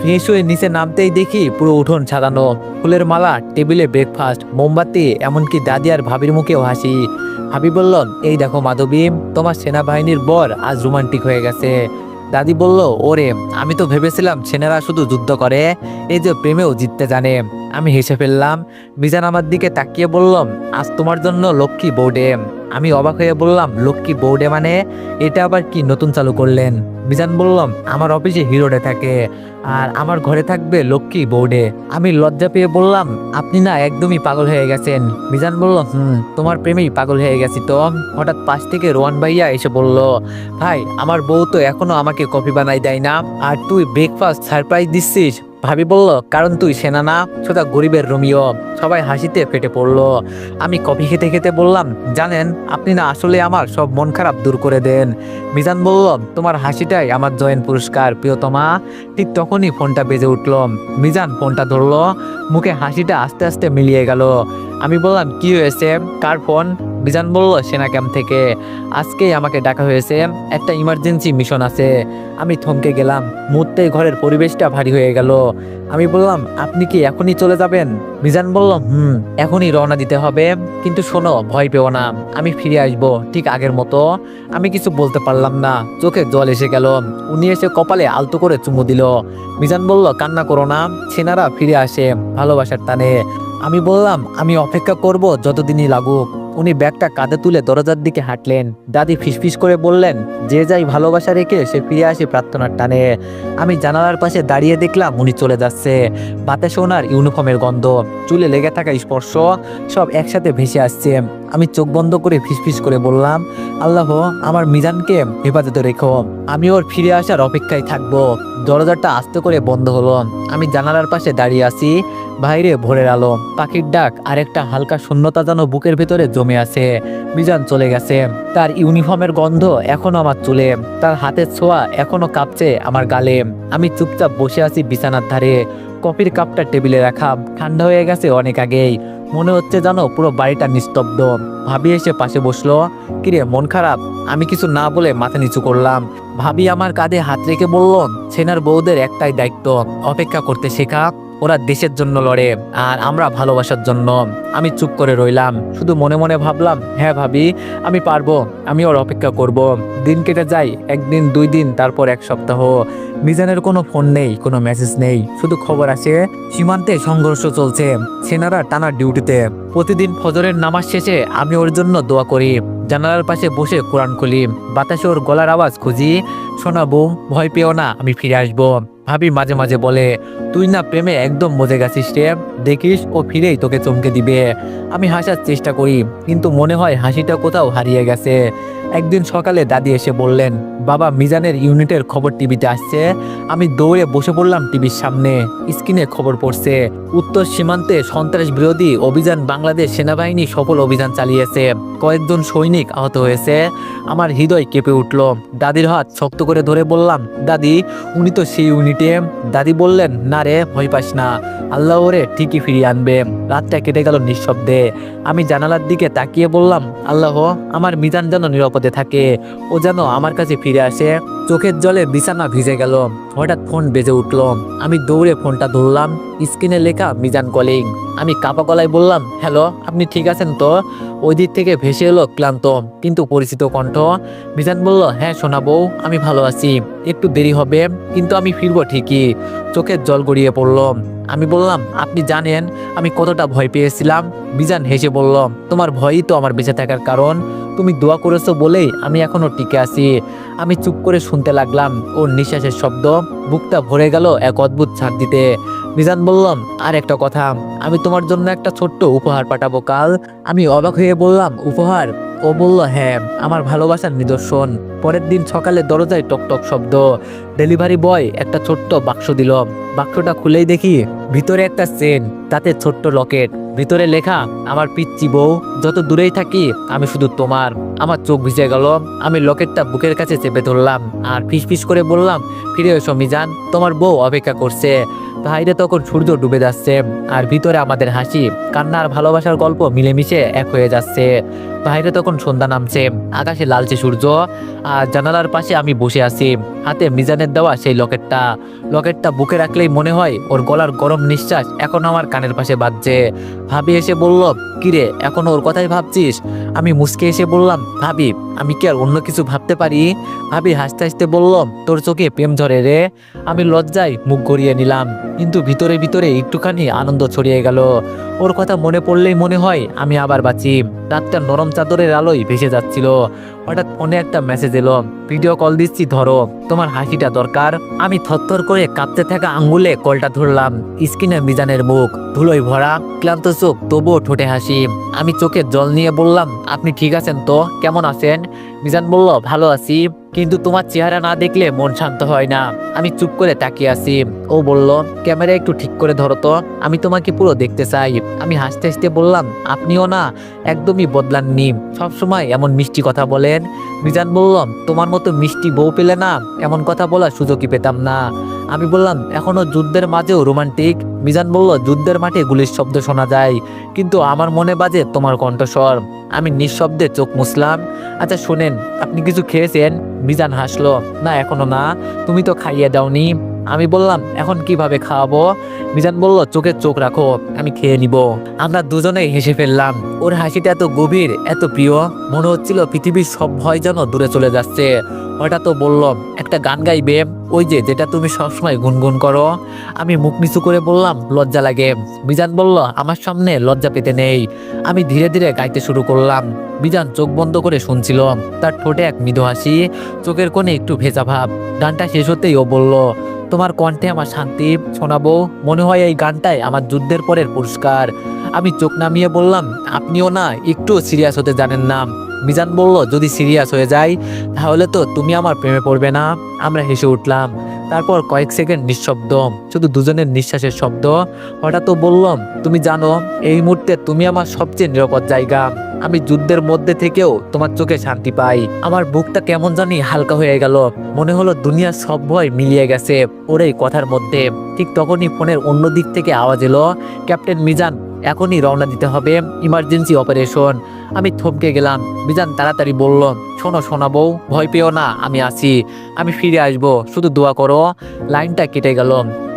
Fresh হয়ে নিচে নামতেই দেখি পুরো উঠোন সাজানো, ফুলের মালা, টেবিলে ব্রেকফাস্ট, মোমবাতি, এমনকি দাদি আর ভাবির মুখেও হাসি। ভাবি বলল, এই দেখো মাধবী, তোমার সেনাবাহিনীর বর আজ রোমান্টিক হয়ে গেছে। দাদি বলল, ওরে, আমি তো ভেবেছিলাম সেনারা শুধু যুদ্ধ করে, এই যে প্রেমেও জিততে জানে। আমি হেসে ফেললাম। মিজান আমার দিকে তাকিয়ে বললাম, আজ তোমার জন্য লক্ষ্মী বৌডে। আমি অবাক হয়ে বললাম, লক্ষ্মী বৌডে মানে? এটা আবার কি নতুন চালু করলেন? মিজান বললাম, আমার অফিসে হিরো ডে থাকে, আর আমার ঘরে থাকবে লক্ষ্মী বৌডে। আমি লজ্জা পেয়ে বললাম, আপনি না একদমই পাগল হয়ে গেছেন। মিজান বলল, তোমার প্রেমেই পাগল হয়ে গেছি তো। হঠাৎ পাশ থেকে রোয়ান ভাইয়া এসে বলল, ভাই, আমার বউ তো এখনো আমাকে কফি বানাই দেয় না, আর তুই ব্রেকফাস্ট সারপ্রাইজ দিচ্ছিস। ভাবি বলল, কারণ তুই সেনা না, সোজা গরিবের রোমিও। সবাই হাসিতে ফেটে পড়লো। আমি কফি খেতে খেতে বললাম, জানেন, আপনি না আসলে আমার সব মন খারাপ দূর করে দেন। মিজান বলল, তোমার হাসিটাই আমার জয়েন্ট পুরস্কার প্রিয়তমা। ঠিক তখনই ফোনটা বেজে উঠল। মিজান ফোনটা ধরলো, মুখে হাসিটা আস্তে আস্তে মিলিয়ে গেল। আমি বললাম, কি হয়েছে, কার ফোন? মিজান বলল, সেনা ক্যাম্প থেকে। আজকেই আমাকে ডাকা হয়েছে, একটা ইমার্জেন্সি মিশন আছে। আমি থমকে গেলাম। মুহূর্তেই ঘরের পরিবেশটা ভারী হয়ে গেল। আমি বললাম, আপনি কি এখনই চলে যাবেন? মিজান বলল, এখনই রওনা দিতে হবে, কিন্তু শোনো, ভয় পেও না, আমি ফিরে আসবো ঠিক আগের মতো। আমি কিছু বলতে পারলাম না, চোখে জল এসে গেল। উনি এসে কপালে আলতো করে চুমু দিল। মিজান বলল, কান্না করো না, সেনারা ফিরে আসে ভালোবাসার টানে। আমি বললাম, আমি অপেক্ষা করব যতদিনই লাগুক। উনি ব্যাগটা কাঁধে তুলে দরজার দিকে হাঁটলেন। দাদি ফিসফিস করে বললেন, যে যাই ভালোবাসা রেখে সে ফিরে আসে প্রার্থনার টানে। আমি জানালার পাশে দাঁড়িয়ে দেখলাম উনি চলে যাচ্ছে। বাতাসে ওনার ইউনিফর্মের গন্ধ, চুলে লেগে থাকা স্পর্শ, সব একসাথে ভেসে আসছে। আমি চোখ বন্ধ করে ফিসফিস করে বললাম, আল্লাহ, আমার মিজানকে হেফাজতে রেখো, আমি ওর ফিরে আসার অপেক্ষায় থাকবো। দরজাটা আস্তে করে বন্ধ হলো। আমি জানালার পাশে দাঁড়িয়ে আছি। বাইরে ভোরের আলো, পাখির ডাক, আর একটা হালকা শূন্যতা যেন বুকের ভেতরে জমে আছে। মিজান চলে গেছে। তার ইউনিফর্মের গন্ধ এখনো আমার চুলে, তার হাতের ছোঁয়া এখনো কাঁপছে আমার গালে। আমি চুপচাপ বসে আছি বিছানার ধারে। কফির কাপটা টেবিলে রাখা, ঠান্ডা হয়ে গেছে অনেক আগেই। মনে হচ্ছে জানো পুরো বাড়িটা নিস্তব্ধ। ভাবি এসে পাশে বসলো। কিরে, মন খারাপ? আমি কিছু না বলে মাথা নিচু করলাম। ভাবি আমার কাঁধে হাত রেখে বলল, সেনার বউদের একটাই দায়িত্ব, অপেক্ষা করতে শেখা। ওরা দেশের জন্য লড়ে, আর আমরা ভালোবাসার জন্য। আমি চুপ করে রইলাম, শুধু মনে মনে ভাবলাম, হ্যাঁ ভাবি, আমি পারবো, আমি ওর অপেক্ষা করব। দিন কেটে যায়, একদিন, 2 দিন, তারপর 1 সপ্তাহ। মিজানের কোনো ফোন নেই, কোনো মেসেজ নেই, শুধু খবর আছে সীমান্তে সংঘর্ষ চলছে, সেনারা টানা ডিউটিতে। প্রতিদিন ফজরের নামাজ শেষে আমি ওর জন্য দোয়া করি। জানালার পাশে বসে কোরআন খুলি, বাতাসে ওর গলার আওয়াজ খুঁজি, শোনাবো, ভয় পেও না, আমি ফিরে আসবো। ভাবি মাঝে মাঝে বলে, তুই না প্রেমে একদম মজে গেছিস রে, দেখিস ও ফিরেই তোকে চমকে দিবে। আমি হাসার চেষ্টা করি, কিন্তু মনে হয় হাসিটা কোথাও হারিয়ে গেছে। একদিন সকালে দাদি এসে বললেন, বাবা, মিজানের ইউনিটের খবর টিভিতে আসছে। আমি দৌড়ে বসে পড়লাম টিভির সামনে। স্ক্রিনে খবর পড়ছে, উত্তর সীমান্তে সন্ত্রাস বিরোধী অভিযান, বাংলাদেশ সেনাবাহিনী সফল অভিযান চালিয়েছে, কয়েকজন সৈনিক আহত হয়েছে। আমার হৃদয় কেঁপে উঠল। দাদির হাত শক্ত করে ধরে বললাম, দাদি, উনি তো সেই ইউনিটে। দাদি বললেন, না রে, ভয় পাস না, আল্লাহ ওরে ঠিকই ফিরিয়ে আনবে। রাতটা কেটে গেল নিঃশব্দে। আমি জানালার দিকে তাকিয়ে বললাম, আল্লাহ, আমার মিজান যেন নিরাপদে থাকে, ও যেন আমার কাছে ফিরে আসে। চোখের জলে বিছানা ভিজে গেল। হঠাৎ ফোন বেজে উঠল। আমি দৌড়ে ফোনটা ধরলাম। স্ক্রিনে লেখা মিজান কলিং। আমি কাঁপা গলায় বললাম, হ্যালো, আপনি ঠিক আছেন তো? ওই দিক থেকে ভেসে এলো ক্লান্ত কিন্তু পরিচিত কণ্ঠ। মিজান বলল, হ্যাঁ সোনা বউ, আমি ভালো আছি, একটু দেরি হবে, কিন্তু আমি ফিরবো ঠিকই। চোখের জল গড়িয়ে পড়ল। আমি বললাম, আপনি জানেন আমি কতটা ভয় পেয়েছিলাম? মিজান হেসে বলল, তোমার ভয়ই তো আমার বেঁচে থাকার কারণ, তুমি দোয়া করেছো বলেই আমি এখনো টিকে আছি। আমি চুপ করে শুনতে লাগলাম ওর নিঃশ্বাসের শব্দ। বুকটা ভরে গেল এক অদ্ভুত শান্তিতে। মিজান বললাম, আর একটা কথা, আমি তোমার জন্য একটা ছোট্ট উপহার পাঠাবো কাল। আমি অবাক হয়ে বললাম, উপহার? ও বলল, হ্যাঁ, আমার ভালোবাসার নিদর্শন। পরের দিন সকালে দরজায় টকটক শব্দ। ডেলিভারি বয় একটা ছোট্ট বাক্স দিল। বাক্সটা খুলেই দেখি ভিতরে একটা চেন, তাতে ছোট্ট লকেট, ভিতরে লেখা, আমার পিচ্চি বউ, যত দূরেই থাকি আমি শুধু তোমার। আমার চোখ ভিজে গেল। আমি লকেটটা বুকের কাছে চেপে ধরলাম আর ফিসফিস করে বললাম, ফিরে এসো মিজান, তোমার বউ অপেক্ষা করছে। বাইরে তখন সূর্য ডুবে যাচ্ছে, আর ভিতরে আমাদের হাসি, কান্না আর ভালোবাসার গল্প মিলেমিশে এক হয়ে যাচ্ছে। বাইরে তখন সন্ধ্যা নামছে, আকাশে লালচে সূর্য, আর জানালার পাশে আমি বসে আছি, হাতে মিজানের দেওয়া সেই লকেটটা বুকে রাখলেই মনে হয় ওর গলার গরম নিঃশ্বাস এখন আমার কানের পাশে বাজছে। ভাবি এসে বলল, কিরে এখনো ওর কথাই ভাবছিস? আমি মুচকে এসে বললাম, ভাবি আমি কি আর অন্য কিছু ভাবতে পারি? ভাবি হাসতে হাসতে বলল, তোর চোখে প্রেম ঝরে রে। আমি লজ্জায় মুখ গড়িয়ে নিলাম, কিন্তু ভিতরে ভিতরে একটুখানি আনন্দ ছড়িয়ে গেল। ওর কথা মনে পড়লেই মনে হয় আমি আবার বাঁচি। রাতটা নরম চাদরের আলোয় ভেসে যাচ্ছিল। হঠাৎ ফোনে একটা মেসেজ এলো, ভিডিও কল দিচ্ছি ধরো, তোমার হাসিটা দরকার। আমি থরথর করে কাঁপতে থাকা আঙ্গুলে কলটা ধরলাম। স্ক্রিনে মিজানের মুখ, ধুলোয় ভরা, ক্লান্ত চোখ, তবুও ঠোঁটে হাসি। আমি চোখে জল নিয়ে বললাম, আপনি ঠিক আছেন তো? কেমন আছেন? মিজান বলল, ভালো আছি, কিন্তু তোমার চেহারা না দেখলে মন শান্ত হয় না। আমি চুপ করে তাকিয়ে আছি। ও বলল, ক্যামেরা একটু ঠিক করে ধরো তো, আমি তোমাকে পুরো দেখতে চাই। আমি হাসতে হাসতে বললাম, আপনিও না একদমই বদলাননি, সবসময় এমন মিষ্টি কথা বলেন। মিজান বলল, তোমার মতো মিষ্টি বউ পেলে না এমন কথা বলার সুযোগই পেতাম না। আমি বললাম, এখনো যুদ্ধের মাঝেও রোমান্টিক? মিজান বলল, যুদ্ধের মাঠে গুলির শব্দ শোনা যায়, কিন্তু আমার মনে বাজে তোমার কণ্ঠস্বর। আমি নিঃশব্দে চোখ মুছলাম। আচ্ছা শোনেন, আপনি কিছু খেয়েছেন? মিজান হাসলো, না এখনো না, তুমি তো খাইয়ে দাওনি। আমি বললাম, এখন কিভাবে খাওয়াবো? মিজান বলল, চোখে চোখ রাখো, আমি খেয়ে নিব। আমরা দুজনেই হেসে ফেললাম। ওর হাসিটা এত গভীর, এত প্রিয়, মনে হচ্ছিল পৃথিবীর সব ভয় যেন দূরে চলে যাচ্ছে। হঠাৎ তো বলল, একটা গান গাইবে, ওই যে যেটা তুমি সবসময় গুনগুন করো। আমি মুখ নিচু করে বললাম, লজ্জা লাগে। মিজান বলল, আমার সামনে লজ্জা পেতে নেই। আমি ধীরে ধীরে গাইতে শুরু করলাম। মিজান চোখ বন্ধ করে শুনছিল, তার ঠোঁটে এক মৃদু হাসি, চোখের কোণে একটু ভেজা ভাব। গানটা শেষ হতেই ও বলল, তোমার কণ্ঠে আমার শান্তি, শোনাবো, মনে হয় এই গানটাই আমার যুদ্ধের পরের পুরস্কার। আমি চোখ নামিয়ে বললাম, আপনিও না একটু সিরিয়াস হতে জানেন না। মিজান বলল, যদি সিরিয়াস হয়ে যায় তাহলে তো তুমি আমার প্রেমে পড়বে না। আমরা হেসে উঠলাম। তারপর কয়েক সেকেন্ড নিঃশব্দ, শুধু দুজনের নিঃশ্বাসের শব্দ। হঠাৎ তো বললাম, তুমি জানো এই মুহূর্তে তুমি আমার সবচেয়ে নিরাপদ জায়গা। আমি যুদ্ধের মধ্যে থেকেও তোমার চোখে শান্তি পাই। আমার বুকটা কেমন জানি হালকা হয়ে গেল, মনে হলো দুনিয়ার সব ভয় মিলিয়ে গেছে ওর এই কথার মধ্যে। ঠিক তখনই ফোনের অন্য দিক থেকে আওয়াজ এলো, ক্যাপ্টেন মিজান, এখনই রওনা দিতে হবে, ইমার্জেন্সি অপারেশন। আমি থমকে গেলাম। মিজান তাড়াতাড়ি বলল, শোনো শোনাবো, ভয় পেও না, আমি আছি, আমি ফিরে আসবো, শুধু দোয়া করো। লাইনটা কেটে গেল,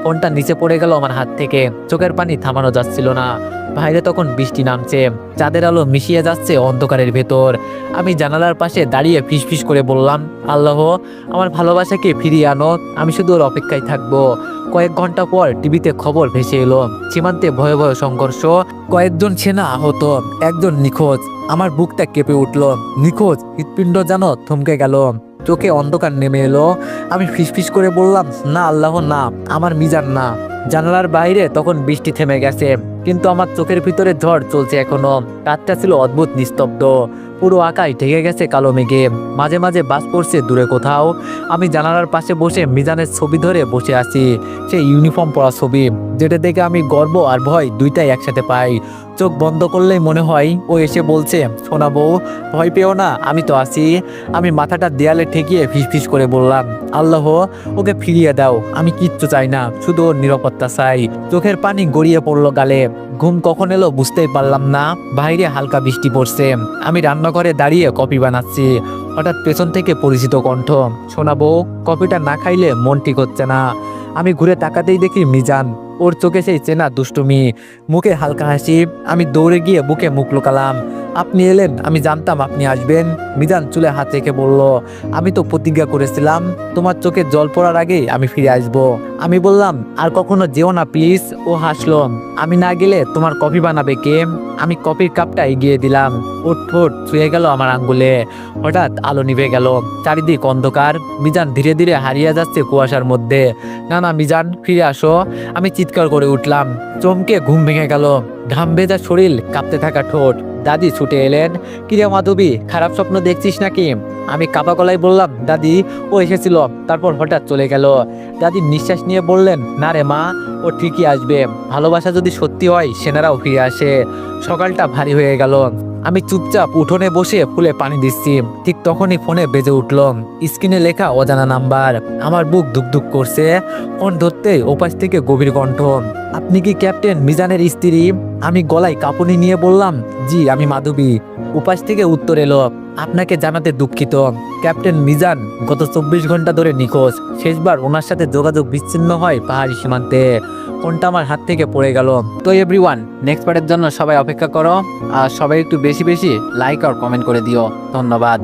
ফোনটা নিচে পড়ে গেল আমার হাত থেকে। চোখের পানি থামানো যাচ্ছিল না। বাইরে তখন বৃষ্টি নামছে, চাঁদের আলো মিশিয়ে যাচ্ছে অন্ধকারের ভেতর। আমি জানালার পাশে দাঁড়িয়ে ফিসফিস করে বললাম, আল্লাহ আমার ভালোবাসাকে ফিরিয়ে আনো, আমি শুধু ওর অপেক্ষায় থাকবো। কয়েক ঘন্টা পর টিভিতে খবর ভেসে এলো, সীমান্তে ভয়াবহ সংঘর্ষ, কয়েকজন সেনা আহত, একজন নিখোঁজ। আমার বুকটা কেঁপে উঠল। নিখোঁজ, হৃৎপিণ্ড যেন থমকে গেল, চোখে অন্ধকার নেমে এলো। আমি ফিসফিস করে বললাম, না আল্লাহ না, আমার মিজান না। জানালার বাইরে তখন বৃষ্টি থেমে গেছে, কিন্তু আমার চোখের ভিতরে ঝড় চলছে এখনো। রাতটা ছিল অদ্ভুত নিস্তব্ধ, পুরো আকাশ ঢেকে গেছে কালো মেঘে, মাঝে মাঝে বাস পড়ছে দূরে কোথাও। আমি জানালার পাশে বসে মিজানের ছবি ধরে বসে আছি, সেই ইউনিফর্ম পরা ছবি, যেটা দেখে আমি গর্ব আর ভয় দুইটাই একসাথে পাই। চোখ বন্ধ করলেই মনে হয় ও এসে বলছে, শোনাবো, ভয় পেও না, আমি তো আছি। আমি মাথাটা দেয়ালে ঠেকিয়ে ফিসফিস করে বললাম, আল্লাহ ওকে ফিরিয়ে দাও, আমি কিচ্ছু চাই না, শুধু ওর নিরাপত্তা চাই। চোখের পানি গড়িয়ে পড়লো গালে। ঘুম কখন এলো বুঝতেই পারলাম না। বাইরে হালকা বৃষ্টি পড়ছে। আমি রান্নাঘরে দাঁড়িয়ে কফি বানাচ্ছি। হঠাৎ পেছন থেকে পরিচিত কণ্ঠ, শোনাবো, কফিটা না খাইলে মন ঠিক হচ্ছে না। আমি ঘুরে তাকাতেই দেখি মিজান, ওর চোখে সেই চেনা দুষ্টুমি, মুখে হালকা হাসি। আমি দৌড়ে গিয়ে বুকে মুখ লুকালাম। আপনি এলেন, আমি জানতাম আপনি আসবেন। মিজান চুলে হাত রেখে বলল, আমি তো প্রতিজ্ঞা করেছিলাম তোমার চোখে জল পড়ার আগেই আমি ফিরে আসব। আমি বললাম, আর কখনো যেও না প্লিজ। ও হাসলো, আমি না গেলে তোমার কফি বানাবে কে? আমি কফির কাপটা এগিয়ে দিলাম। ওর ঠোঁট ছুঁয়ে গেল আমার আঙ্গুলে। হঠাৎ আলো নিভে গেল, চারিদিক অন্ধকার। মিজান ধীরে ধীরে হারিয়ে যাচ্ছে কুয়াশার মধ্যে। না না মিজান, ফিরে আসো। আমি চিৎকার করে উঠলাম। চমকে ঘুম ভেঙে গেল, ঘাম ভেজা শরীর, কাঁপতে থাকা ঠোঁট। দাদি ছুটে এলেন, কিরে মাধবী, খারাপ স্বপ্ন দেখছিস নাকি? আমি কাপা গলায় বললাম, দাদি ও এসেছিল, তারপর হঠাৎ চলে গেল। দাদি নিঃশ্বাস নিয়ে বললেন, না রে মা, ও ঠিকই আসবে। ভালোবাসা যদি সত্যি হয় সেনারাও ফিরে আসে। সকালটা ভারী হয়ে গেল। আমি চুপচাপ উঠোনে বসে ফুলে পানি দিচ্ছি, ঠিক তখনই ফোনে বেজে উঠল। স্ক্রিনে লেখা অজানা নাম্বার। আমার বুক ধুকধুক করছে। ফোন ধরতে ওপাশ থেকে গভীর কণ্ঠ, আপনি কি ক্যাপ্টেন মিজানের স্ত্রী? আমি গলায় কাঁপুনি নিয়ে বললাম, জি আমি মাধবী। উপাস থেকে উত্তর এলো, আপনাকে জানাতে দুঃখিত, ক্যাপ্টেন মিজান গত 24 ঘন্টা ধরে নিখোঁজ। শেষবার ওনার সাথে যোগাযোগ বিচ্ছিন্ন হয় পাহাড়ি সীমান্তে। ফোনটা আমার হাত থেকে পড়ে গেল। তো এভরিওয়ান, নেক্সট পার্টের জন্য সবাই অপেক্ষা করো, আর সবাই একটু বেশি বেশি লাইক আর কমেন্ট করে দিও। ধন্যবাদ।